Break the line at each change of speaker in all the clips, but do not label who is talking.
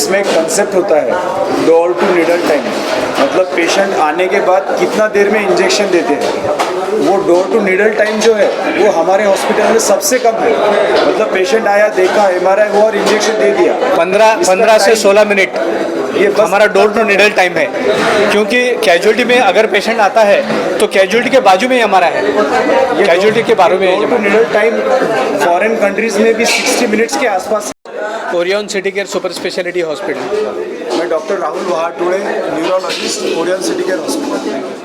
इसमें एक कंसेप्ट होता है डोर टू निडल टाइम, मतलब पेशेंट आने के बाद कितना देर में इंजेक्शन देते हैं। वो डोर टू निडल टाइम जो है वो हमारे हॉस्पिटल में सबसे कम है। मतलब पेशेंट आया, देखा, MRI हुआ और इंजेक्शन दे दिया।
15 से 16 मिनट ये हमारा डोर टू निडल टाइम है, क्योंकि कैजुअलिटी में अगर पेशेंट आता है तो कैजुअलिटी के बाजू में ही हमारा है, कैजुअलिटी के बाजू में।
Door to needle time foreign countries में भी 60 मिनट्स के आसपास।
Orion City Care Super Speciality Hospital.
मैं doctor Rahul Vahatode, neurologist, Orion City Care Hospital.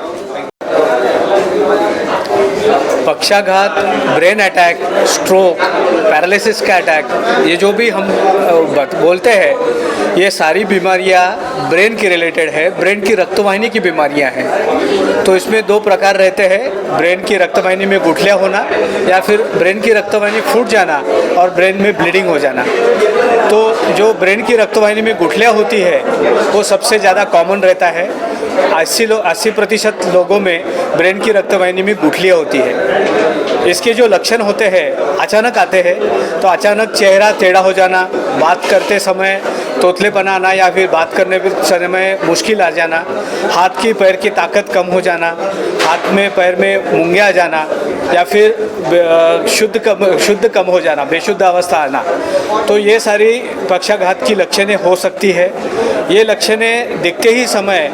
पक्षाघात, ब्रेन अटैक, स्ट्रोक, पैरालिसिस का अटैक, ये जो भी हम बोलते हैं, ये सारी बीमारियां ब्रेन की रिलेटेड है, ब्रेन की रक्तवाहिनी की बीमारियां हैं। तो इसमें दो प्रकार रहते हैं, ब्रेन की रक्तवाहिनी में गुठलियाँ होना या फिर ब्रेन की रक्तवाहिनी फूट जाना और ब्रेन में ब्लीडिंग हो जाना। तो जो ब्रेन की रक्तवाहिनी में गुठलियाँ होती है वो सबसे ज़्यादा कॉमन रहता है। 80% लोगों में ब्रेन की रक्तवाहिनी में गुठलियाँ होती है। इसके जो लक्षण होते हैं अचानक आते हैं, तो अचानक चेहरा टेढ़ा हो जाना, बात करते समय तोतलेपना आना या फिर बात करने के समय मुश्किल आ जाना, हाथ की पैर की ताकत कम हो जाना, हाथ में पैर में मूंगे आ जाना या फिर शुद्ध कम हो जाना, बेशुद्ध अवस्था आना। तो ये सारी पक्षाघात की लक्षणें हो सकती है। ये लक्षणें दिखते ही समय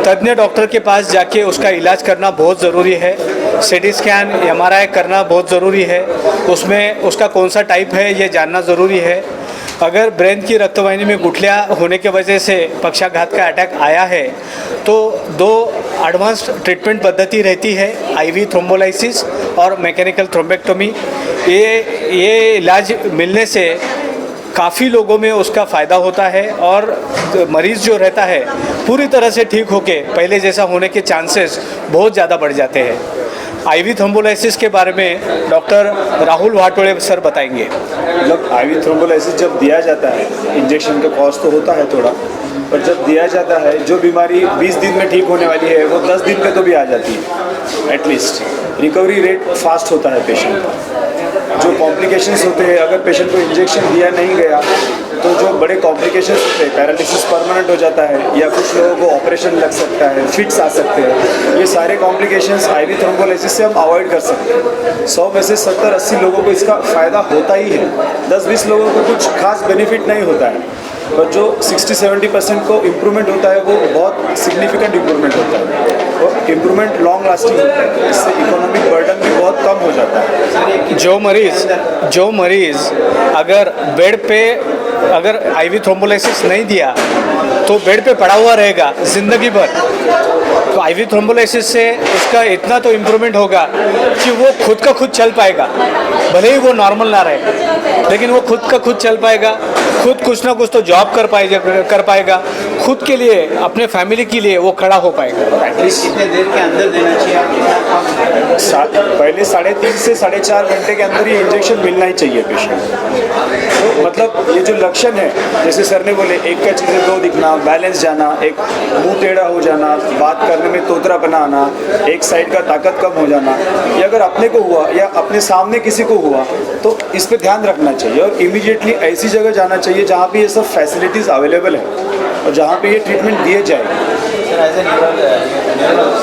तज्ञ डॉक्टर के पास जाके उसका इलाज करना बहुत ज़रूरी है। CT स्कैन, MRI करना बहुत ज़रूरी है। उसमें उसका कौन सा टाइप है ये जानना ज़रूरी है। अगर ब्रेन की रक्तवाहिनी में गुठलियाँ होने की वजह से पक्षाघात का अटैक आया है तो दो एडवांस ट्रीटमेंट पद्धति रहती है, IV थ्रोम्बोलाइसिस और मैकेनिकल थ्रोम्बेक्टोमी। ये इलाज मिलने से काफ़ी लोगों में उसका फ़ायदा होता है और मरीज़ जो रहता है पूरी तरह से ठीक होके पहले जैसा होने के चांसेस बहुत ज़्यादा बढ़ जाते हैं। IV थ्रोम्बोलाइसिस के बारे में डॉक्टर राहुल वहाटोड़े सर बताएंगे।
मतलब IV थ्रोम्बोलाइसिस जब दिया जाता है, इंजेक्शन का कॉस्ट तो होता है थोड़ा, पर जब दिया जाता है जो बीमारी 20 दिन में ठीक होने वाली है वो 10 दिन में तो भी आ जाती है एटलीस्ट। रिकवरी रेट फास्ट होता है पेशेंट का। जो कॉम्प्लिकेशंस होते हैं, अगर पेशेंट को इंजेक्शन दिया नहीं गया तो जो बड़े कॉम्प्लिकेशंस होते हैं, पैरालिसिस परमानेंट हो जाता है या कुछ लोगों को ऑपरेशन लग सकता है, फिट्स आ सकते हैं। ये सारे कॉम्प्लिकेशंस IV थ्रोम्बोलाइसिस से हम अवॉइड कर सकते हैं। 100 में से 70-80 लोगों को इसका फ़ायदा होता ही है। 10-20 लोगों को कुछ खास बेनिफिट नहीं होता है, पर जो 60-70% को इम्प्रूवमेंट होता है वो बहुत सिग्निफिकेंट इम्प्रूवमेंट होता है और इम्प्रूवमेंट लॉन्ग लास्टिंग होता है। इससे इकोनॉमिक बर्डन भी बहुत कम हो जाता है।
जो मरीज़ अगर बेड पे अगर IV थ्रोम्बोलाइसिस नहीं दिया तो बेड पे पड़ा हुआ रहेगा ज़िंदगी भर। तो IV थ्रोम्बोलाइसिस से उसका इतना तो इम्प्रूवमेंट होगा कि वो खुद का खुद चल पाएगा, भले ही वो नॉर्मल ना रहे लेकिन वो खुद का खुद चल पाएगा, खुद कुछ ना कुछ तो जॉब कर पाएगा, खुद के लिए, अपने फैमिली के लिए वो खड़ा हो पाएगा।
एटलीस्ट कितने देर के अंदर देना चाहिए?
पहले 3.5 से 4.5 घंटे के अंदर ये इंजेक्शन मिलना ही चाहिए पेशेंट। तो मतलब ये जो लक्षण है, जैसे सर ने बोले, एक का चीज़ें दो दिखना, बैलेंस जाना, एक मुंह टेढ़ा हो जाना, बात करने में तोतरापना आना, एक साइड का ताकत कम हो जाना, ये अगर अपने को हुआ या अपने सामने किसी को हुआ तो इस पर ध्यान रखना चाहिए और इमीडिएटली ऐसी जगह जाना चाहिए जहाँ पे ये सब फैसिलिटीज़ अवेलेबल है और जहाँ पे ये ट्रीटमेंट दिए जाए।
सर एज ए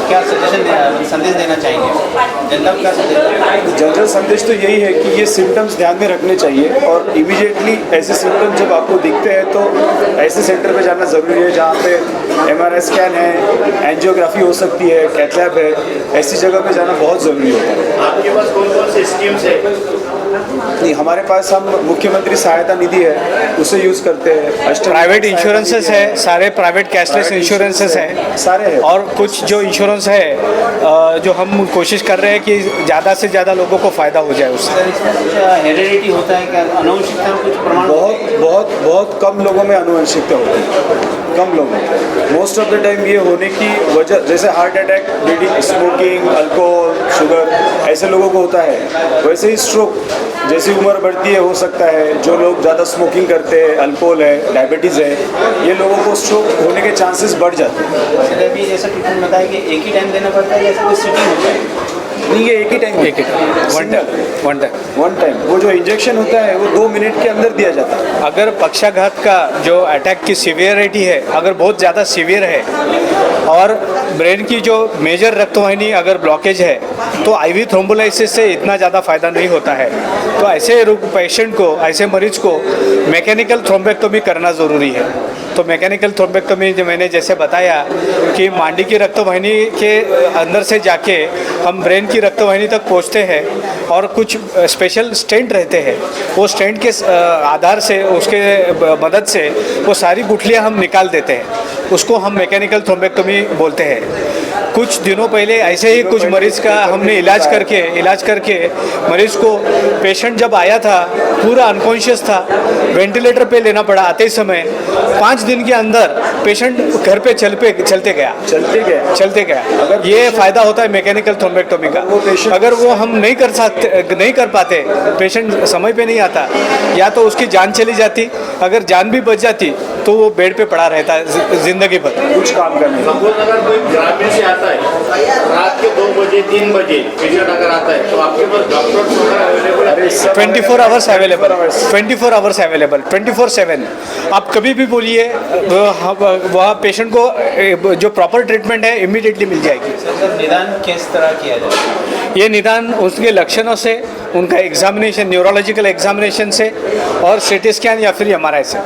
क्या संदेश देना चाहेंगे जनता को? क्या संदेश?
जनरल संदेश तो यही है कि ये सिम्टम्स ध्यान में रखने चाहिए और इमीडिएटली ऐसे सिम्टम्स जब आपको दिखते हैं तो ऐसे सेंटर पे जाना ज़रूरी है जहाँ पे MRI स्कैन है, एंजियोग्राफी हो सकती है, कैथ लैब है, ऐसी जगह पे जाना बहुत ज़रूरी होता है।
आपके पास कौन कौन से स्कीम्स है?
नहीं, हमारे पास हम मुख्यमंत्री सहायता निधि है, उसे यूज़ करते हैं।
प्राइवेट इंश्योरेंसेस है, सारे प्राइवेट कैशलेस इंश्योरेंसेस हैं,
सारे हैं।
और कुछ जो इंश्योरेंस है जो हम कोशिश कर रहे हैं कि ज़्यादा से ज़्यादा लोगों को फ़ायदा हो जाए उससे।
सर इसमें कुछ हेरिडिटी होता है क्या? अनुवंशिकता में कुछ प्रमाण?
बहुत कम लोगों में अनुवंशिकता होती है, कम लोगों में। मोस्ट ऑफ द टाइम ये होने की वजह, जैसे heart attack, smoking, alcohol, sugar, ऐसे लोगों को होता है, वैसे ही स्ट्रोक जैसी उम्र बढ़ती है हो सकता है। जो लोग ज़्यादा स्मोकिंग करते हैं, अल्कोहल है, डायबिटीज़ है, ये लोगों को स्ट्रोक होने के चांसेस बढ़ जाते हैं।
सर अभी जैसा ट्रीटमेंट बताया कि एक ही टाइम देना पड़ता है, जैसे कोई सिटिंग होता है?
नहीं, ये एक ही टाइम
एक वन टाइम
वन टाइम। वो जो इंजेक्शन होता है वो 2 मिनट के अंदर दिया जाता है।
अगर पक्षाघात का जो अटैक की सीवियरिटी है अगर बहुत ज़्यादा सीवियर है और ब्रेन की जो मेजर रक्तवाहिनी अगर ब्लॉकेज है तो आईवी थ्रोम्बोलाइसिस से इतना ज़्यादा फ़ायदा नहीं होता है। तो ऐसे पेशेंट को, ऐसे मरीज को मैकेनिकल थ्रोम्बेक्टोमी करना ज़रूरी है। तो मैकेनिकल थ्रोम्बेक्टोमी जो मैंने जैसे बताया कि मांडी की रक्तवाहिनी के अंदर से जाके हम ब्रेन की रक्तवाहिनी तक पहुंचते हैं और कुछ स्पेशल स्टेंट रहते हैं। वो स्टेंट के आधार से, उसके मदद से वो सारी गुठलियां हम निकाल देते हैं। उसको हम मैकेनिकल थ्रोम्बेक्टोमी बोलते हैं। कुछ दिनों पहले ऐसे ही कुछ मरीज़ का हमने इलाज करके मरीज़ को, पेशेंट जब आया था पूरा अनकॉन्शियस था, वेंटिलेटर पे लेना पड़ा आते समय। 5 दिन के अंदर पेशेंट घर पे चलते गया।
अगर
ये फ़ायदा होता है मैकेनिकल थ्रोम्बेक्टोमी का। अगर वो हम नहीं कर पाते, पेशेंट समय पे नहीं आता, या तो उसकी जान चली जाती, अगर जान भी बच जाती तो वो बेड पे पड़ा रहता है ज़िंदगी भर।
कुछ काम करने का।
सपोज अगर कोई ग्रामीण से आता है रात के 2 बजे 3 बजे पेशेंट अगर आता है तो आपके पास डॉक्टर्स वगैरह अवेलेबल है?
24 आवर्स अवेलेबल, 24 आवर्स अवेलेबल, 24/7। आप कभी भी बोलिए, वहाँ पेशेंट को जो प्रॉपर ट्रीटमेंट है इमीडिएटली मिल जाएगी।
सर निदान किस तरह किया जाए?
ये निदान उसके लक्षणों से, उनका एग्जामिनेशन, न्यूरोलॉजिकल एग्जामिनेशन से और सीटी स्कैन या फिर MRI से।